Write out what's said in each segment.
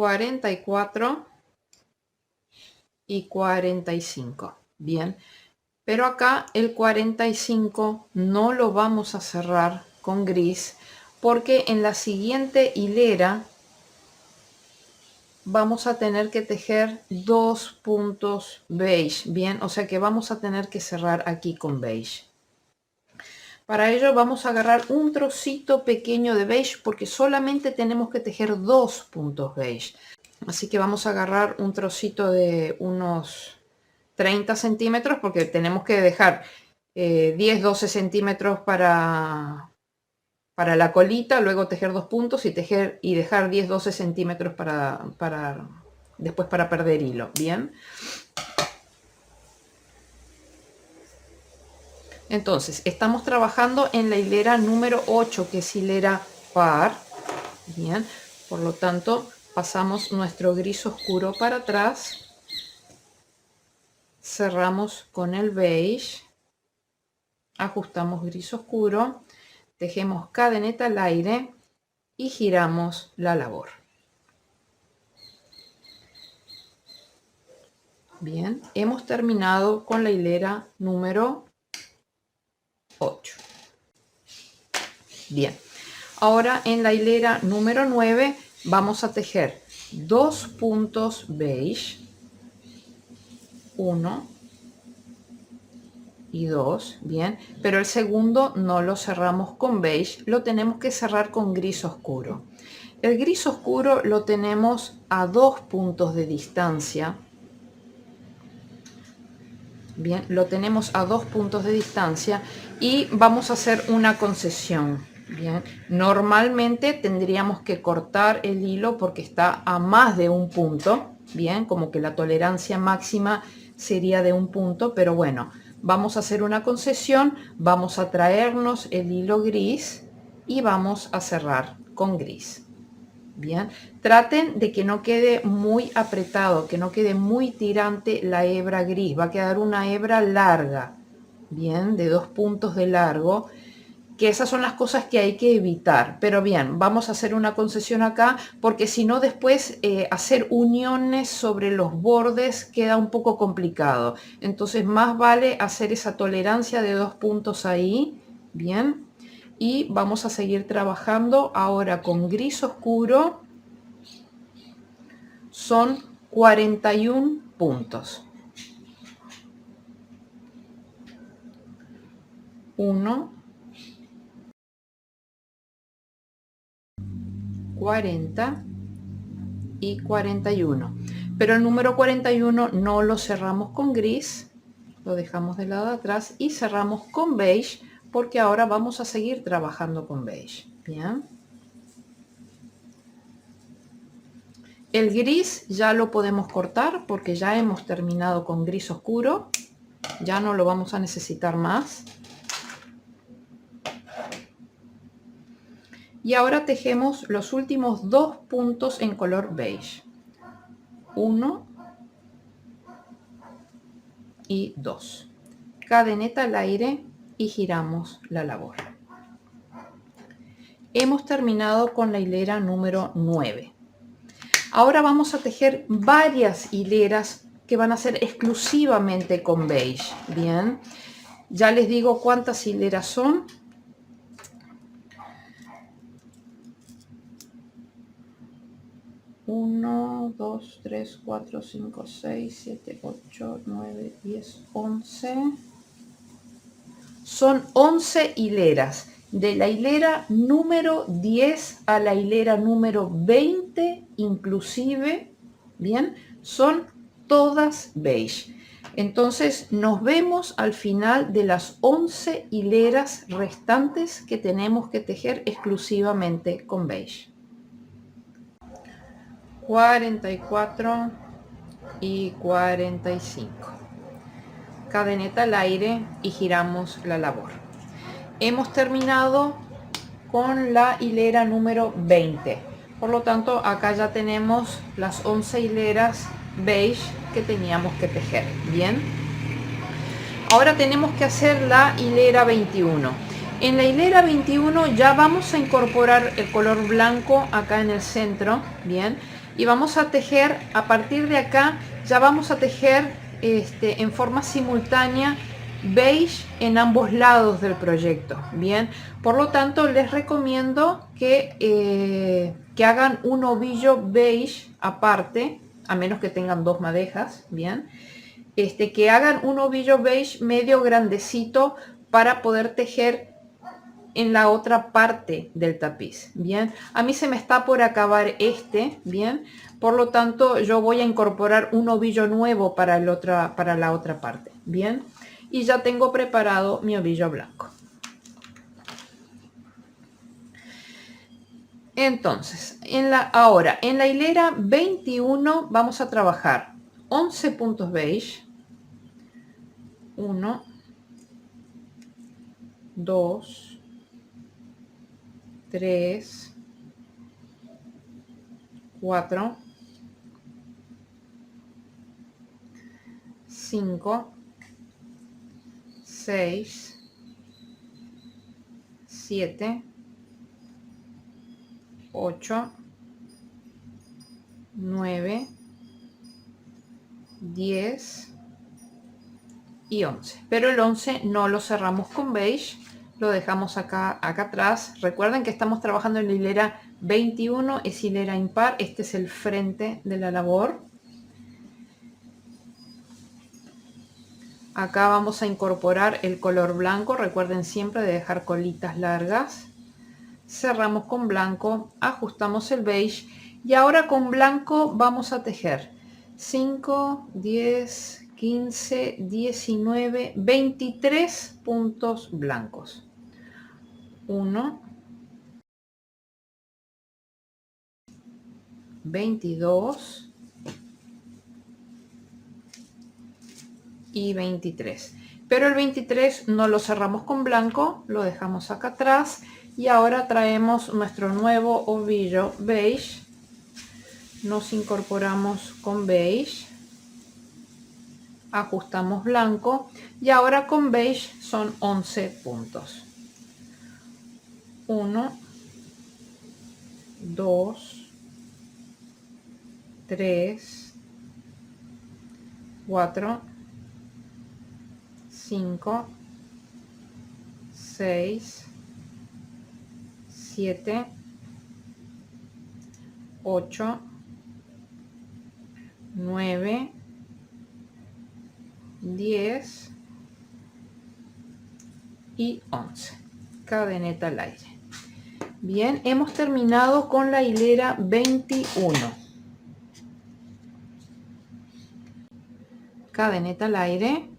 44 y 45. Bien, pero acá el 45 no lo vamos a cerrar con gris porque en la siguiente hilera vamos a tener que tejer 2 puntos beige. Bien, o sea que vamos a tener que cerrar aquí con beige. Para ello vamos a agarrar un trocito pequeño de beige porque solamente tenemos que tejer 2 puntos beige. Así que vamos a agarrar un trocito de unos 30 centímetros porque tenemos que dejar 10-12 centímetros para la colita, luego tejer 2 puntos y dejar 10-12 centímetros después para perder hilo. Bien, entonces estamos trabajando en la hilera número 8, que es hilera par. Bien, por lo tanto pasamos nuestro gris oscuro para atrás, cerramos con el beige, ajustamos gris oscuro, tejemos cadeneta al aire y giramos la labor. Bien, hemos terminado con la hilera número 8. Bien, ahora en la hilera número 9 vamos a tejer 2 puntos beige, 1 y 2, bien, pero el segundo no lo cerramos con beige, lo tenemos que cerrar con gris oscuro. El gris oscuro lo tenemos a 2 puntos de distancia. Bien, lo tenemos a 2 puntos de distancia y vamos a hacer una concesión. Bien, normalmente tendríamos que cortar el hilo porque está a más de un punto. Bien, como que la tolerancia máxima sería de un punto, pero bueno, vamos a hacer una concesión, vamos a traernos el hilo gris y vamos a cerrar con gris. Bien, traten de que no quede muy apretado, que no quede muy tirante la hebra gris, va a quedar una hebra larga, bien, de 2 puntos de largo, que esas son las cosas que hay que evitar. Pero bien, vamos a hacer una concesión acá porque si no después hacer uniones sobre los bordes queda un poco complicado, entonces más vale hacer esa tolerancia de 2 puntos ahí. Bien, y vamos a seguir trabajando ahora con gris oscuro. Son 41 puntos. 1, 40 y 41. Pero el número 41 no lo cerramos con gris, lo dejamos de lado atrás y cerramos con beige porque ahora vamos a seguir trabajando con beige. Bien. El gris ya lo podemos cortar porque ya hemos terminado con gris oscuro. Ya no lo vamos a necesitar más. Y ahora tejemos los últimos 2 puntos en color beige. 1 y 2. Cadeneta al aire y giramos la labor. Hemos terminado con la hilera número 9. Ahora vamos a tejer varias hileras que van a ser exclusivamente con beige. Bien, ya les digo cuántas hileras son. Uno, 2, 3, 4, 5, 6, 7, 8, 9, 10, 11. Son 11 hileras. De la hilera número 10 a la hilera número 20 inclusive, bien, son todas beige. Entonces nos vemos al final de las 11 hileras restantes que tenemos que tejer exclusivamente con beige. 44 y 45. Cadeneta al aire y giramos la labor. Hemos terminado con la hilera número 20. Por lo tanto, acá ya tenemos las 11 hileras beige que teníamos que tejer. Bien. Ahora tenemos que hacer la hilera 21. En la hilera 21 ya vamos a incorporar el color blanco acá en el centro. Bien. y vamos a tejer a partir de acá. Ya vamos a tejer en forma simultánea beige en ambos lados del proyecto. Bien, por lo tanto les recomiendo que hagan un ovillo beige aparte, a menos que tengan dos madejas. Bien, que hagan un ovillo beige medio grandecito para poder tejer en la otra parte del tapiz. Bien, a mí se me está por acabar bien, por lo tanto yo voy a incorporar un ovillo nuevo para la otra parte. Bien, y ya tengo preparado mi ovillo blanco. Entonces, ahora en la hilera 21 vamos a trabajar 11 puntos beige. 1, 2, 3, 4, 5, 6, 7, 8, 9, 10 y 11. Pero el 11 no lo cerramos con beige, lo dejamos acá atrás. Recuerden que estamos trabajando en la hilera 21, es hilera impar. Este es el frente de la labor. Acá vamos a incorporar el color blanco. Recuerden siempre de dejar colitas largas. Cerramos con blanco, ajustamos el beige y ahora con blanco vamos a tejer 5, 10, 15, 19, 23 puntos blancos. 1, 22 y 23. Pero el 23 no lo cerramos con blanco, lo dejamos acá atrás y ahora traemos nuestro nuevo ovillo beige. Nos incorporamos con beige, ajustamos blanco y ahora con beige son 11 puntos. 1, 2, 3, 4, 5, 6, 7, 8, 9, 10 y 11. Cadeneta al aire. Bien, hemos terminado con la hilera 21. Cadeneta al aire,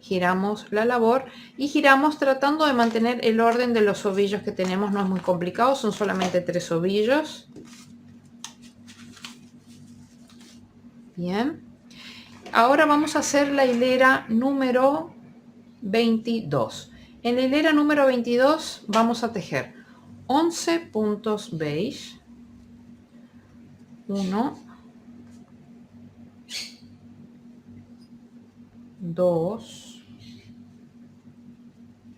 giramos la labor y giramos tratando de mantener el orden de los ovillos que tenemos. No es muy complicado, son solamente 3 ovillos. Bien, ahora vamos a hacer la hilera número 22. En la hilera número 22 vamos a tejer 11 puntos beige. 1, 2,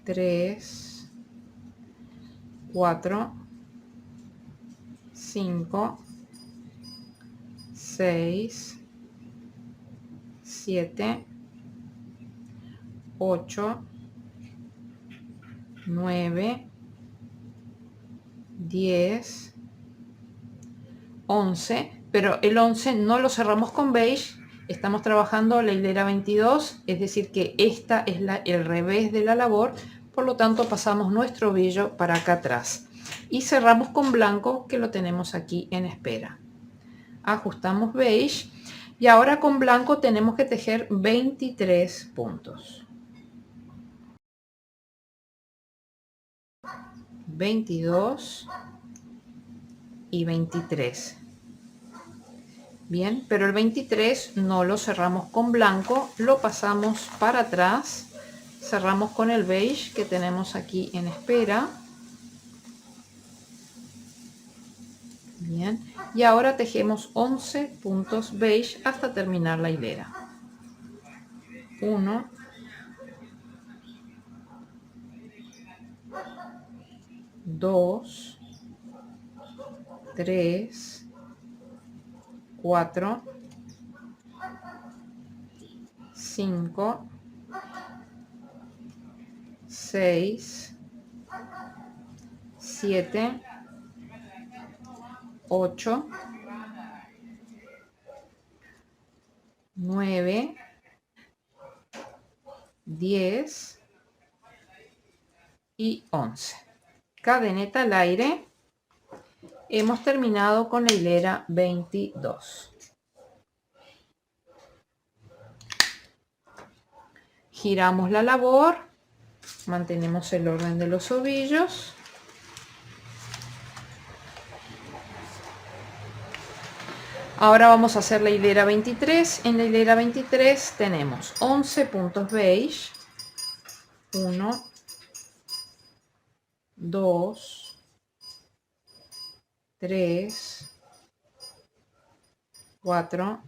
3, 4, 5, 6, 7, 8, 9, 10, 11, pero el 11 no lo cerramos con beige, estamos trabajando la hilera 22, es decir que esta es el revés de la labor, por lo tanto pasamos nuestro ovillo para acá atrás y cerramos con blanco que lo tenemos aquí en espera. Ajustamos beige y ahora con blanco tenemos que tejer 23 puntos. 22 y 23. Bien, pero el 23 no lo cerramos con blanco, lo pasamos para atrás, cerramos con el beige que tenemos aquí en espera. Bien, y ahora tejemos 11 puntos beige hasta terminar la hilera. 1, 2, 3, 4, 5, 6, 7, 8, 9, 10 y 11. Cadeneta al aire. Hemos terminado con la hilera 22. Giramos la labor, mantenemos el orden de los ovillos. Ahora vamos a hacer la hilera 23. En la hilera 23 tenemos 11 puntos beige. 1, 2, 3, 4,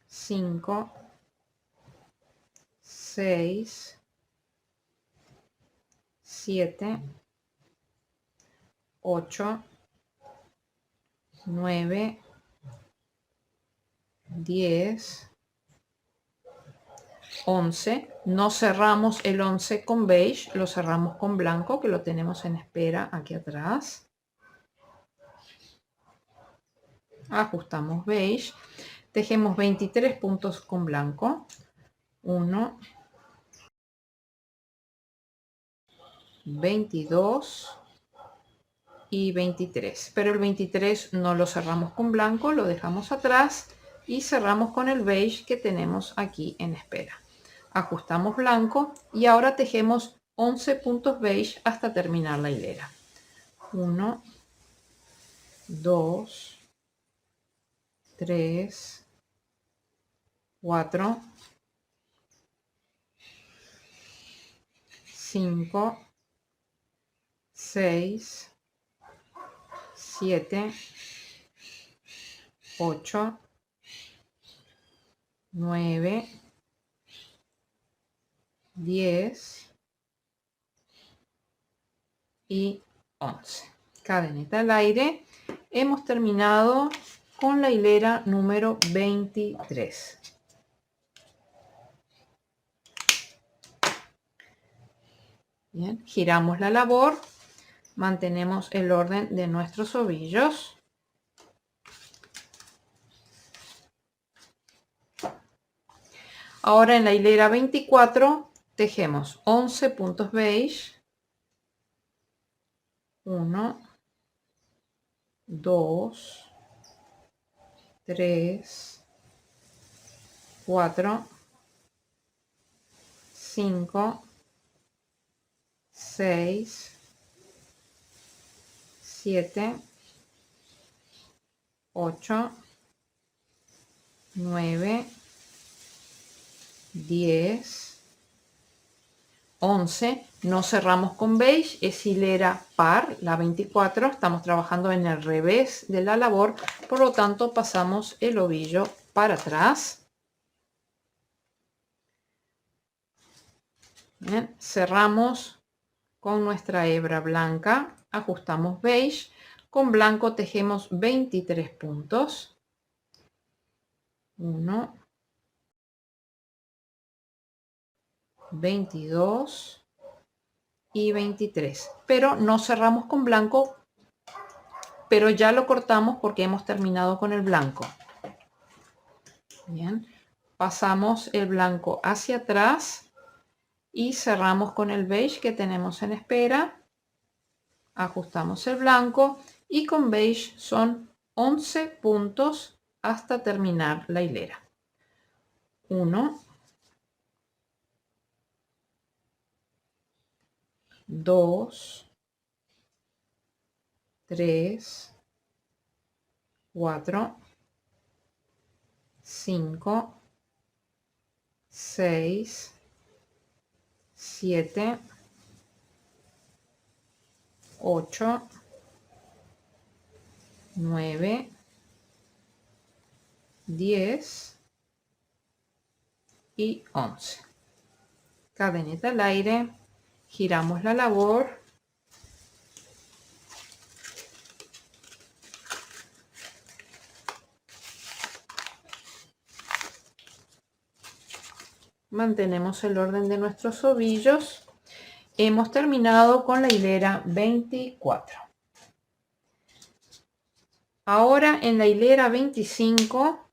5, 6, 7, 8, 9, 10, 11. No cerramos el 11 con beige, lo cerramos con blanco, que lo tenemos en espera aquí atrás. Ajustamos beige, tejemos 23 puntos con blanco. 1, 22 y 23, pero el 23 no lo cerramos con blanco, lo dejamos atrás y cerramos con el beige que tenemos aquí en espera. Ajustamos blanco y ahora tejemos 11 puntos beige hasta terminar la hilera. 1, 2, 3, 4, 5, 6, 7, 8, 9, 10 y 11. Cadeneta al aire. Hemos terminado con la hilera número 23. Bien, giramos la labor, mantenemos el orden de nuestros ovillos. Ahora en la hilera 24 tejemos 11 puntos beige. 1, 2, 3, 4, 5, 6, 7, 8, 9, 10, 11. No cerramos con beige, es hilera par, la 24. Estamos trabajando en el revés de la labor, por lo tanto pasamos el ovillo para atrás. Bien, cerramos con nuestra hebra blanca, ajustamos beige, con blanco tejemos 23 puntos. 1, 22 y 23, pero no cerramos con blanco, pero ya lo cortamos porque hemos terminado con el blanco. Bien, pasamos el blanco hacia atrás y cerramos con el beige que tenemos en espera. Ajustamos el blanco y con beige son 11 puntos hasta terminar la hilera. 1, 2, 3, 4, 5, 6, 7, 8, 9, 10 y 11. Cadeneta al aire, giramos la labor, Mantenemos el orden de nuestros ovillos. Hemos terminado con la hilera 24. Ahora en la hilera 25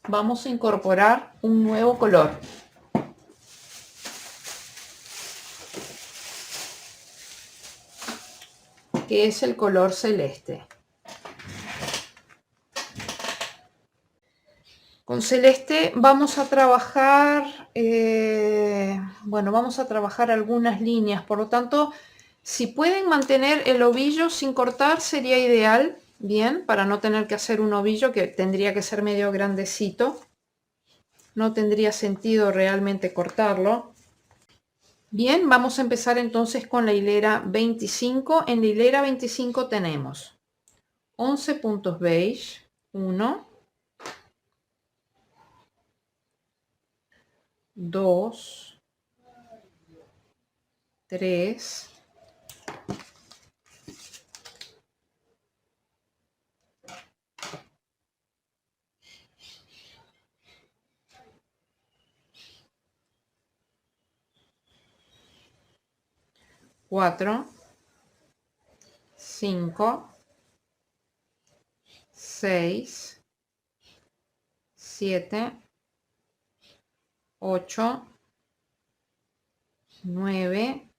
vamos a incorporar un nuevo color. Que es el color celeste. Con celeste vamos a trabajar, bueno, vamos a trabajar algunas líneas, por lo tanto, si pueden mantener el ovillo sin cortar sería ideal, bien, para no tener que hacer un ovillo que tendría que ser medio grandecito. No tendría sentido realmente cortarlo. Bien, vamos a empezar entonces con la hilera 25. En la hilera 25 tenemos 11 puntos beige, 1, 2, 3, 4, 5, 6, 7, 8, 9,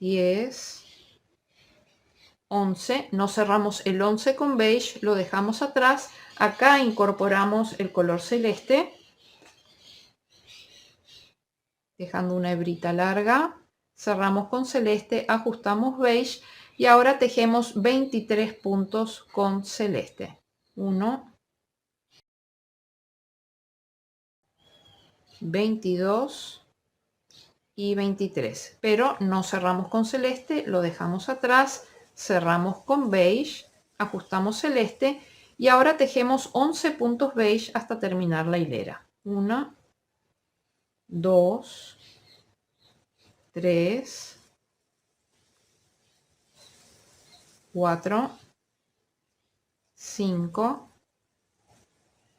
10, 11. No cerramos el 11 con beige, lo dejamos atrás. Acá incorporamos el color celeste, dejando una hebrita larga. Cerramos con celeste, ajustamos beige y ahora tejemos 23 puntos con celeste. 1, 22 y 23, pero no cerramos con celeste, lo dejamos atrás, cerramos con beige, ajustamos celeste y ahora tejemos 11 puntos beige hasta terminar la hilera. 1, 2, 3, 4, 5,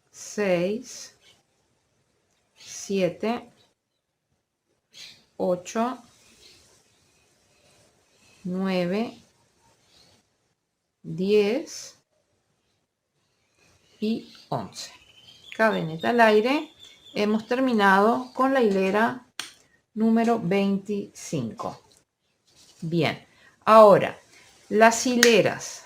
6, 7, 8, 9, 10 y 11. Cadeneta al aire. Hemos terminado con la hilera número 25. Bien, ahora las hileras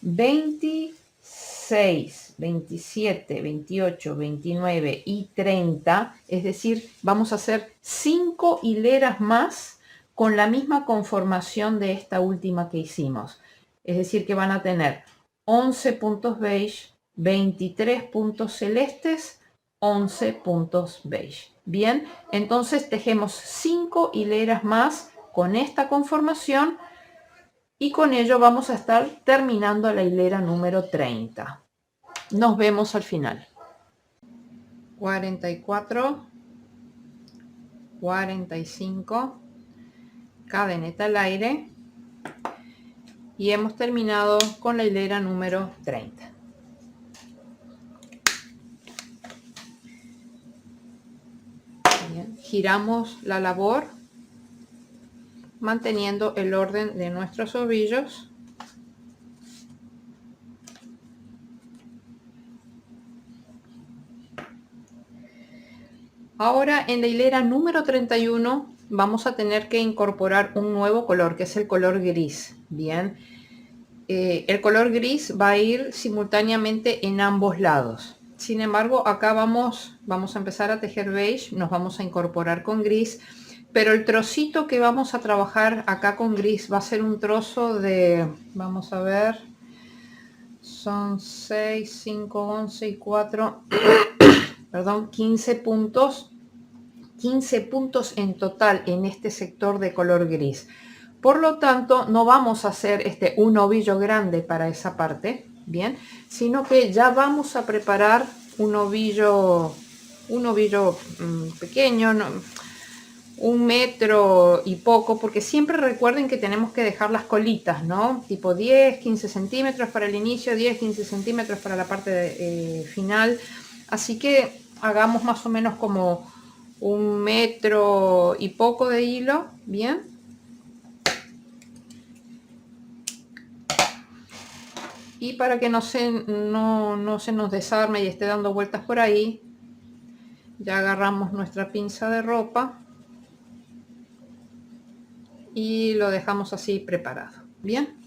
26, 27, 28, 29 y 30, es decir, vamos a hacer 5 hileras más con la misma conformación de esta última que hicimos. Es decir, que van a tener 11 puntos beige, 23 puntos celestes, 11 puntos beige. Bien, entonces tejemos 5 hileras más con esta conformación y con ello vamos a estar terminando la hilera número 30. Nos vemos al final. 44, 45, cadeneta al aire y hemos terminado con la hilera número 30. Bien, giramos la labor manteniendo el orden de nuestros ovillos. Ahora en la hilera número 31 vamos a tener que incorporar un nuevo color, que es el color gris. Bien, el color gris va a ir simultáneamente en ambos lados. Sin embargo, acá vamos a empezar a tejer beige, nos vamos a incorporar con gris, pero el trocito que vamos a trabajar acá con gris va a ser un trozo de, vamos a ver, son 6, 5, 11 y 4, perdón, 15 puntos. 15 puntos en total en este sector de color gris. Por lo tanto, no vamos a hacer un ovillo grande para esa parte, bien, sino que ya vamos a preparar un ovillo pequeño, ¿no? 1 metro y poco, porque siempre recuerden que tenemos que dejar las colitas, ¿no? Tipo 10, 15 centímetros para el inicio, 10, 15 centímetros para la parte final. Así que hagamos más o menos como 1 metro y poco de hilo, bien. Y para que no se nos desarme y esté dando vueltas por ahí, ya agarramos nuestra pinza de ropa y lo dejamos así preparado. Bien,